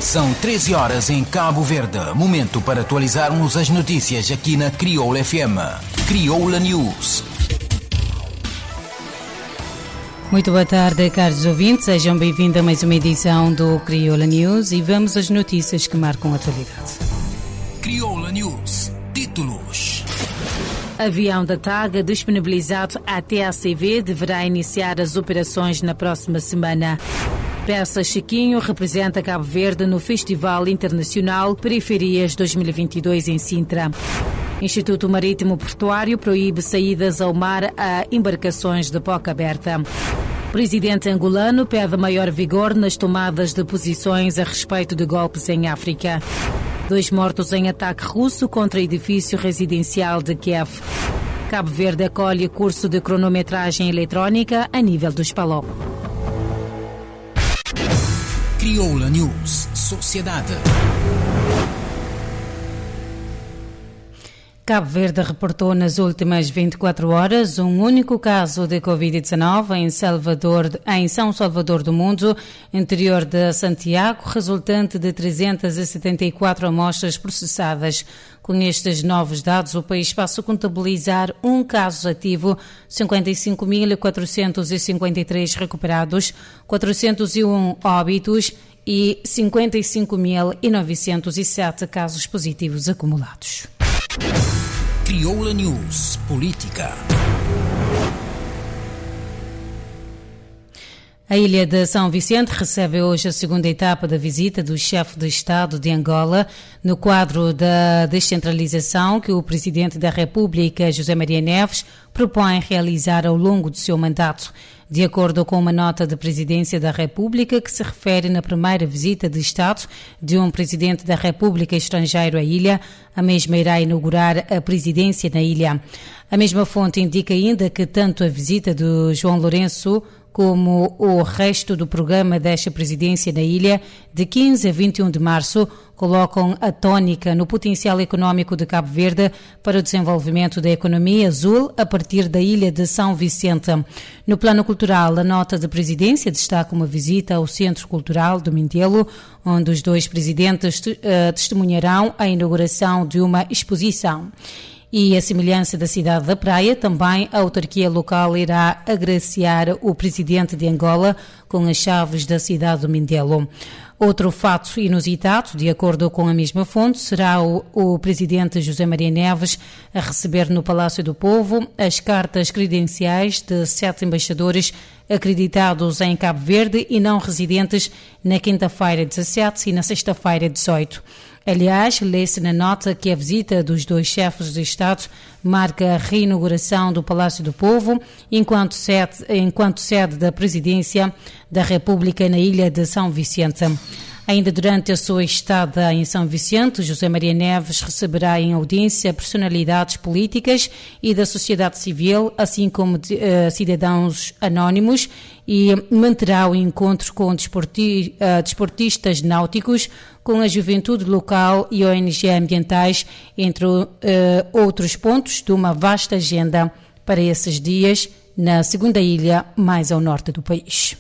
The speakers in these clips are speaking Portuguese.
São 13 horas em Cabo Verde. Momento para atualizarmos as notícias aqui na Crioula FM. Crioula News. Muito boa tarde, caros ouvintes. Sejam bem-vindos a mais uma edição do Crioula News e vamos às notícias que marcam a atualidade. Crioula News. Títulos. Avião da TAG disponibilizado à TACV deverá iniciar as operações na próxima semana. Peça Chiquinho representa Cabo Verde no Festival Internacional Periferias 2022 em Sintra. Instituto Marítimo Portuário proíbe saídas ao mar a embarcações de boca aberta. Presidente angolano pede maior vigor nas tomadas de posições a respeito de golpes em África. 2 mortos em ataque russo contra edifício residencial de Kiev. Cabo Verde acolhe curso de cronometragem eletrónica a nível do Espaló. Crioula News. Sociedade. Cabo Verde reportou nas últimas 24 horas um único caso de Covid-19 em São Salvador do Mundo, interior de Santiago, resultante de 374 amostras processadas. Com estes novos dados, o país passa a contabilizar um caso ativo, 55.453 recuperados, 401 óbitos e 55.907 casos positivos acumulados. Crioula News. Política. A ilha de São Vicente recebe hoje a segunda etapa da visita do chefe de Estado de Angola, no quadro da descentralização que o Presidente da República, José Maria Neves, propõe realizar ao longo do seu mandato. De acordo com uma nota da Presidência da República que se refere na primeira visita de Estado de um Presidente da República estrangeiro à ilha, a mesma irá inaugurar a presidência na ilha. A mesma fonte indica ainda que tanto a visita do João Lourenço como o resto do programa desta presidência na ilha, de 15 a 21 de março, colocam a tónica no potencial económico de Cabo Verde para o desenvolvimento da economia azul a partir da ilha de São Vicente. No plano cultural, a nota de presidência destaca uma visita ao Centro Cultural do Mindelo, onde os 2 presidentes testemunharão a inauguração de uma exposição. E a semelhança da cidade da Praia, também a autarquia local irá agraciar o presidente de Angola com as chaves da cidade do Mindelo. Outro fato inusitado, de acordo com a mesma fonte, será o presidente José Maria Neves a receber no Palácio do Povo as cartas credenciais de 7 embaixadores acreditados em Cabo Verde e não residentes na quinta-feira 17 e na sexta-feira 18. Aliás, lê-se na nota que a visita dos 2 chefes de Estado marca a reinauguração do Palácio do Povo, enquanto sede da Presidência da República na ilha de São Vicente. Ainda durante a sua estada em São Vicente, José Maria Neves receberá em audiência personalidades políticas e da sociedade civil, assim como cidadãos anónimos, e manterá o encontro com desportistas náuticos, com a juventude local e ONG ambientais, entre outros pontos de uma vasta agenda para esses dias na segunda ilha mais ao norte do país.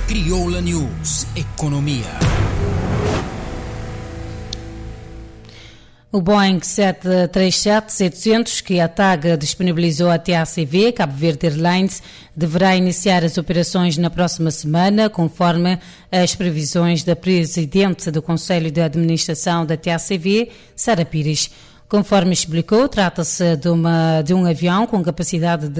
Crioula News. Economia. O Boeing 737-700, que a TAG disponibilizou à TACV, Cabo Verde Airlines, deverá iniciar as operações na próxima semana, conforme as previsões da Presidente do Conselho de Administração da TACV, Sara Pires. Conforme explicou, trata-se de um avião com capacidade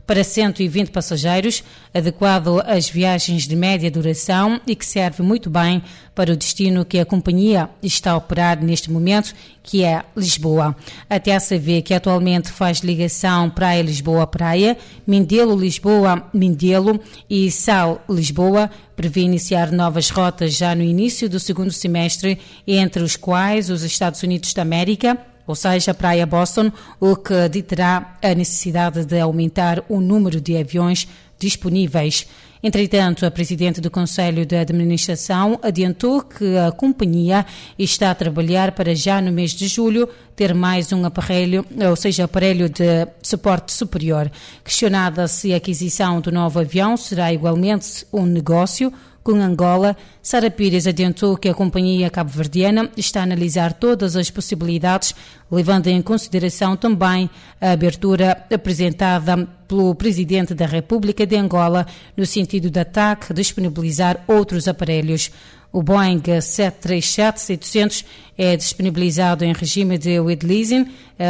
para 120 passageiros, adequado às viagens de média duração e que serve muito bem para o destino que a companhia está a operar neste momento, que é Lisboa. A TACV, que atualmente faz ligação Praia-Lisboa-Praia, Mindelo-Lisboa-Mindelo e Sal-Lisboa, prevê iniciar novas rotas já no início do segundo semestre, entre os quais os Estados Unidos da América, ou seja, Praia Boston, o que ditará a necessidade de aumentar o número de aviões disponíveis. Entretanto, a Presidente do Conselho de Administração adiantou que a companhia está a trabalhar para já no mês de julho ter mais um aparelho, ou seja, aparelho de suporte superior. Questionada se a aquisição do novo avião será igualmente um negócio, com Angola, Sara Pires adiantou que a companhia cabo-verdiana está a analisar todas as possibilidades, levando em consideração também a abertura apresentada pelo Presidente da República de Angola no sentido de TAC disponibilizar outros aparelhos. O Boeing 737-700 é disponibilizado em regime de wet leasing,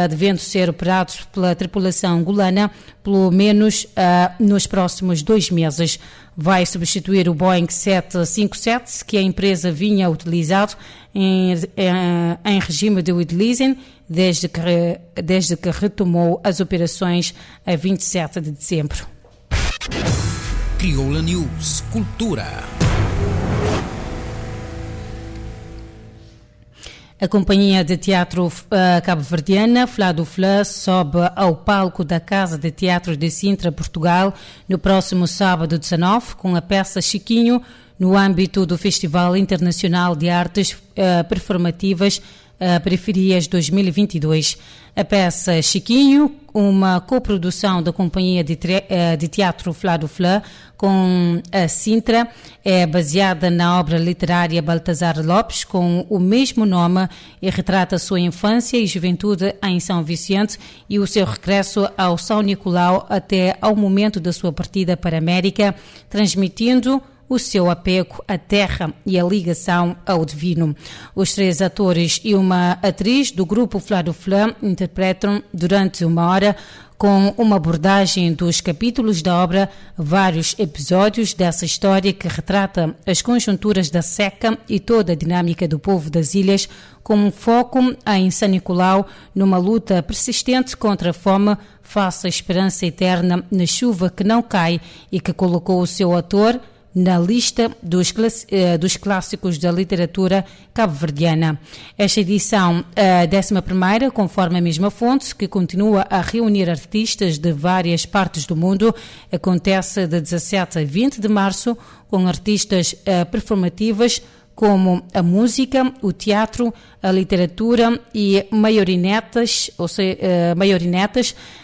devendo ser operado pela tripulação angolana pelo menos nos próximos 2 meses. Vai substituir o Boeing 757, que a empresa vinha utilizado em regime de wet leasing desde que retomou as operações a 27 de dezembro. Crioula News Cultura. A companhia de teatro cabo-verdiana Flá do Flá sobe ao palco da Casa de Teatro de Sintra, Portugal, no próximo sábado 19, com a peça Chiquinho, no âmbito do Festival Internacional de Artes Performativas Periferias 2022. A peça Chiquinho, uma coprodução da Companhia de Teatro Flá do Flá com a Sintra, é baseada na obra literária Baltazar Lopes, com o mesmo nome, e retrata a sua infância e juventude em São Vicente e o seu regresso ao São Nicolau até ao momento da sua partida para a América, transmitindo o seu apego à terra e a ligação ao divino. Os 3 atores e uma atriz do grupo Flá do Flá interpretam durante 1 hora, com uma abordagem dos capítulos da obra, vários episódios dessa história que retrata as conjunturas da seca e toda a dinâmica do povo das ilhas, com um foco em São Nicolau, numa luta persistente contra a fome, face à esperança eterna na chuva que não cai, e que colocou o seu ator na lista dos clássicos da literatura cabo-verdiana. Esta edição, a 11ª, conforme a mesma fonte, que continua a reunir artistas de várias partes do mundo, acontece de 17 a 20 de março, com artistas performativas como a música, o teatro, a literatura e marionetas,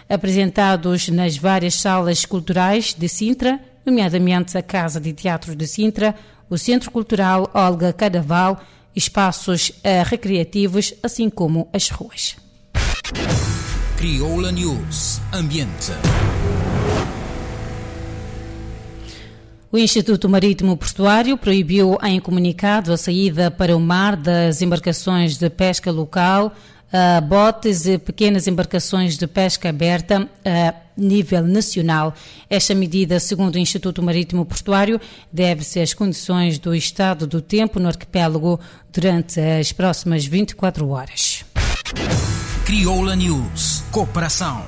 apresentados nas várias salas culturais de Sintra, nomeadamente a Casa de Teatro de Sintra, o Centro Cultural Olga Cadaval, espaços recreativos, assim como as ruas. Crioula News Ambiente. O Instituto Marítimo Portuário proibiu em comunicado a saída para o mar das embarcações de pesca local, botes e pequenas embarcações de pesca aberta a nível nacional. Esta medida, segundo o Instituto Marítimo Portuário, deve-se às condições do estado do tempo no arquipélago durante as próximas 24 horas. Crioula News Cooperação.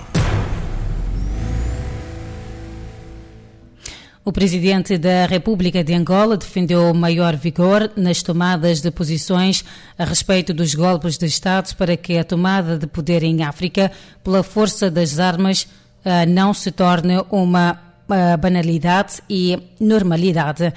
O presidente da República de Angola defendeu maior vigor nas tomadas de posições a respeito dos golpes de Estado para que a tomada de poder em África pela força das armas não se torne uma banalidade e normalidade.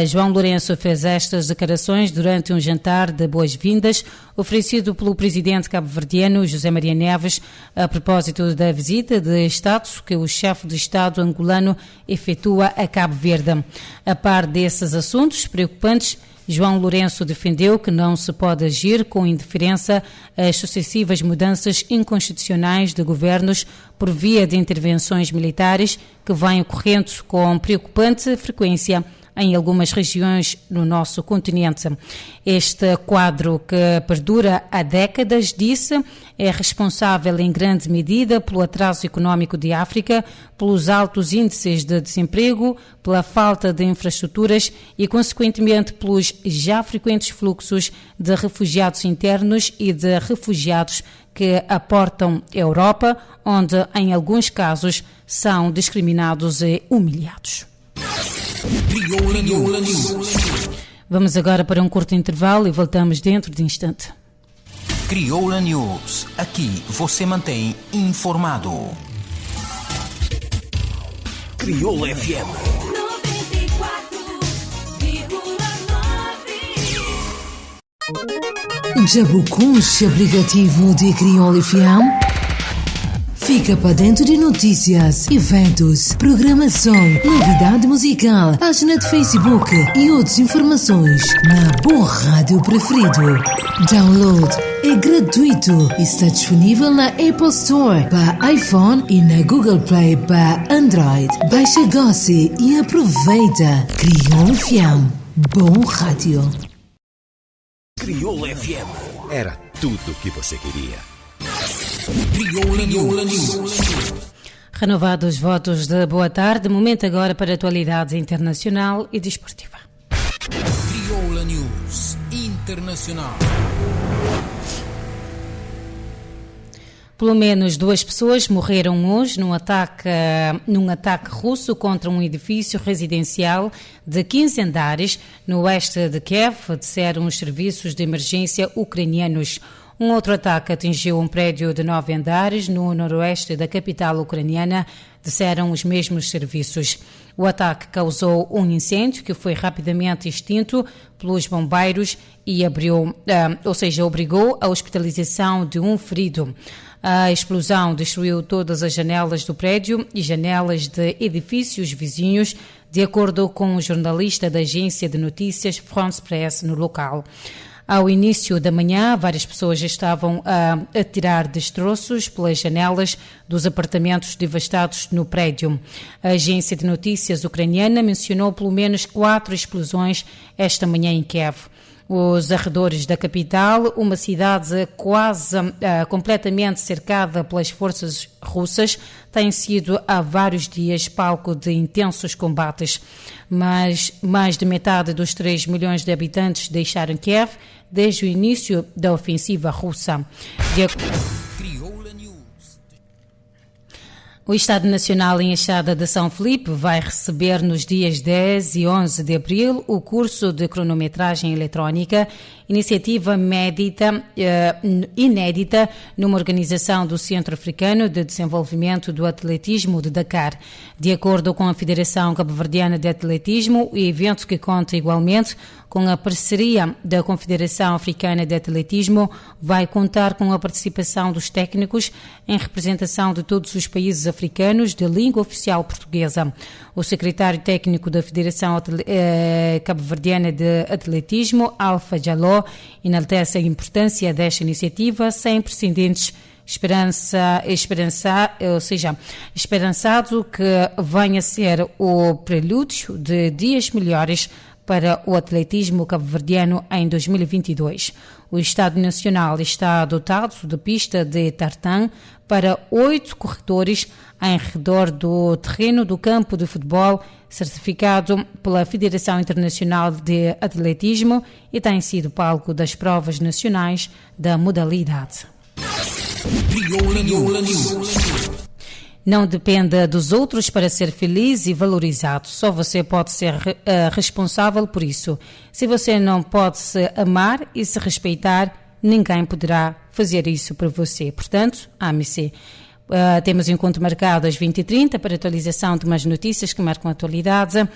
João Lourenço fez estas declarações durante um jantar de boas-vindas oferecido pelo presidente cabo-verdiano José Maria Neves a propósito da visita de Estado que o chefe de Estado angolano efetua a Cabo Verde. A par desses assuntos preocupantes, João Lourenço defendeu que não se pode agir com indiferença às sucessivas mudanças inconstitucionais de governos por via de intervenções militares que vêm ocorrendo com preocupante frequência em algumas regiões no nosso continente. Este quadro, que perdura há décadas, disse, é responsável em grande medida pelo atraso económico de África, pelos altos índices de desemprego, pela falta de infraestruturas e, consequentemente, pelos já frequentes fluxos de refugiados internos e de refugiados que aportam a Europa, onde, em alguns casos, são discriminados e humilhados. Crioula News. Vamos agora para um curto intervalo e voltamos dentro de instante. Crioula News. Aqui você mantém informado. Crioula FM. 94,9. Jabucunche aplicativo de Crioula FM. Fica para dentro de notícias, eventos, programação, novidade musical, página de Facebook e outras informações na Boa Rádio Preferido. Download é gratuito e está disponível na Apple Store para iPhone e na Google Play para Android. Baixa agora e aproveita. Crioula FM. Bom rádio. Crioula FM. Era tudo o que você queria. Crioula News. Renovados os votos de boa tarde, momento agora para a atualidade internacional e desportiva. Crioula News Internacional. Pelo menos 2 pessoas morreram hoje num ataque russo contra um edifício residencial de 15 andares no oeste de Kiev, disseram os serviços de emergência ucranianos. Um outro ataque atingiu um prédio de 9 andares no noroeste da capital ucraniana, disseram os mesmos serviços. O ataque causou um incêndio que foi rapidamente extinto pelos bombeiros e obrigou a hospitalização de um ferido. A explosão destruiu todas as janelas do prédio e janelas de edifícios vizinhos, de acordo com o jornalista da agência de notícias France Press no local. Ao início da manhã, várias pessoas estavam a tirar destroços pelas janelas dos apartamentos devastados no prédio. A agência de notícias ucraniana mencionou pelo menos 4 explosões esta manhã em Kiev. Os arredores da capital, uma cidade quase completamente cercada pelas forças russas, têm sido há vários dias palco de intensos combates. Mas mais de metade dos 3 milhões de habitantes deixaram Kiev desde o início da ofensiva russa. O Estado Nacional Embaixada de São Felipe vai receber nos dias 10 e 11 de abril o curso de cronometragem eletrónica, iniciativa inédita numa organização do Centro Africano de Desenvolvimento do Atletismo de Dakar. De acordo com a Federação Cabo-Verdiana de Atletismo, o evento, que conta igualmente com a parceria da Confederação Africana de Atletismo, vai contar com a participação dos técnicos em representação de todos os países africanos de língua oficial portuguesa. O secretário técnico da Federação Cabo-Verdiana de Atletismo, Alfa Jaló, enaltece a importância desta iniciativa sem precedentes, esperançado que venha a ser o prelúdio de dias melhores para o atletismo cabo-verdiano em 2022. O Estado Nacional está dotado de pista de tartan para 8 corredores em redor do terreno do campo de futebol, certificado pela Federação Internacional de Atletismo, e tem sido palco das provas nacionais da modalidade. Crioula News. Não dependa dos outros para ser feliz e valorizado. Só você pode ser responsável por isso. Se você não pode se amar e se respeitar, ninguém poderá fazer isso por você. Portanto, ame-se. Temos um encontro marcado às 20h30 para atualização de umas notícias que marcam a atualidade.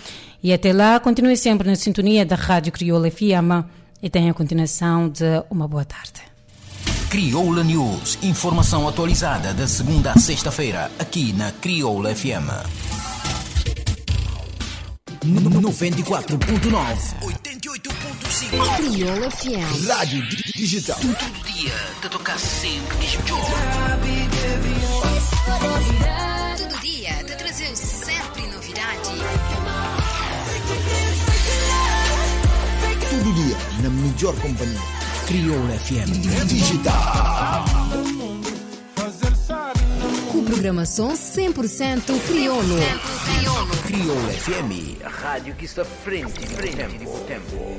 E até lá, continue sempre na sintonia da Rádio Crioula FM e tenha a continuação de uma boa tarde. Crioula News, informação atualizada da segunda a sexta-feira, aqui na Crioula FM. 94.9, 88.5. Crioula FM. Rádio digital. Todo dia, te tocar sempre mesmo. Todo dia te trazer sempre novidade. Todo dia, na melhor companhia. Crioula FM Digital. Com programação 100% crioulo. Crioula FM. A rádio que está frente do tempo.